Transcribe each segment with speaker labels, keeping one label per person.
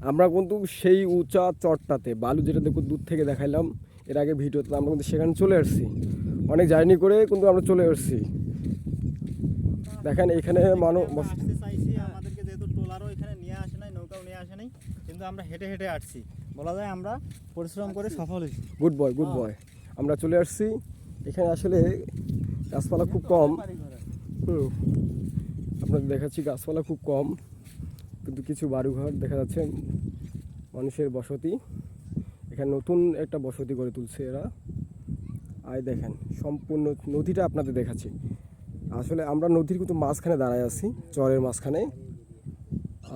Speaker 1: আমরা কিন্তু সেই উঁচা চটটাতে বালু যেটা দেখো দূর থেকে দেখাইলাম এর আগে ভিডিওতে, আমরা কিন্তু সেখানে চলে আসছি। অনেক জার্নি করে কিন্তু আমরা চলে আসছি। দেখেন এখানে
Speaker 2: আসতে চাইছি, আমাদেরকে যেহেতু ট্রলারও এখানে নিয়ে আসে নাই, নৌকাও নিয়ে আসে নাই, কিন্তু আমরা হেঁটে হেঁটে আসছি। বলা যায় আমরা পরিশ্রম করে সফল হয়েছি।
Speaker 1: Good boy. আমরা চলে আসছি। এখানে আসলে গাছপালা খুব কম। আপনাদের দেখাচ্ছি গাছপালা খুব কম, কিন্তু কিছু বাড়িঘর দেখা যাচ্ছে, মানুষের বসতি। এখানে নতুন একটা বসতি গড়ে তুলছে এরা। আর দেখেন সম্পূর্ণ নদীটা আপনাদের দেখাচ্ছি। আসলে আমরা নদীর কিন্তু মাঝখানে দাঁড়ায় আছি, চরের মাঝখানে।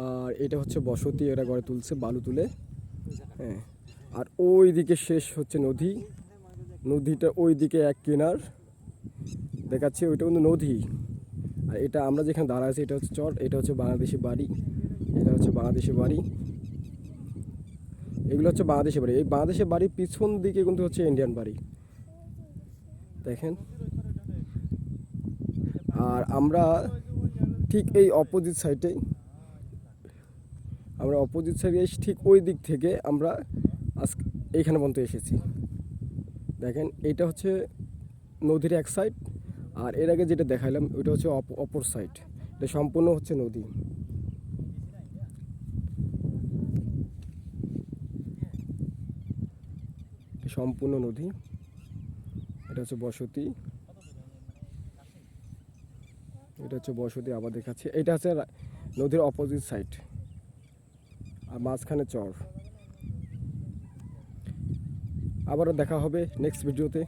Speaker 1: আর এটা হচ্ছে বসতি, এরা গড়ে তুলছে বালু তুলে। হ্যাঁ, আর ওই দিকে শেষ হচ্ছে নদী। নদীটা ওই দিকে এক কিনার দেখাচ্ছে, ওইটা কিন্তু নদী। আর এটা আমরা যেখানে দাঁড়ায় আছি এটা হচ্ছে চর, এটা হচ্ছে বাংলাদেশি বাড়ি, এটা হচ্ছে বাংলাদেশি বাড়ি, এগুলো হচ্ছে বাংলাদেশি বাড়ি। এই বাংলাদেশের বাড়ির পিছন দিকে কিন্তু হচ্ছে ইন্ডিয়ান বাড়ি, দেখেন। আর আমরা ঠিক এই অপোজিট সাইডে, ঠিক ওই দিক থেকে আমরা আজ এইখানে পর্যন্ত এসেছি। দেখেন এইটা হচ্ছে নদীর এক সাইড, আর এর আগে যেটা দেখাইলাম ওইটা হচ্ছে অপর সাইড। এটা সম্পূর্ণ হচ্ছে নদী। সম্পূর্ণ নদী। এটা হচ্ছে বসতি, আবার দেখাচ্ছি। এটা হচ্ছে নদীর অপোজিট সাইড, আর মাঝখানে চর। আবারও দেখা হবে নেক্সট ভিডিওতে।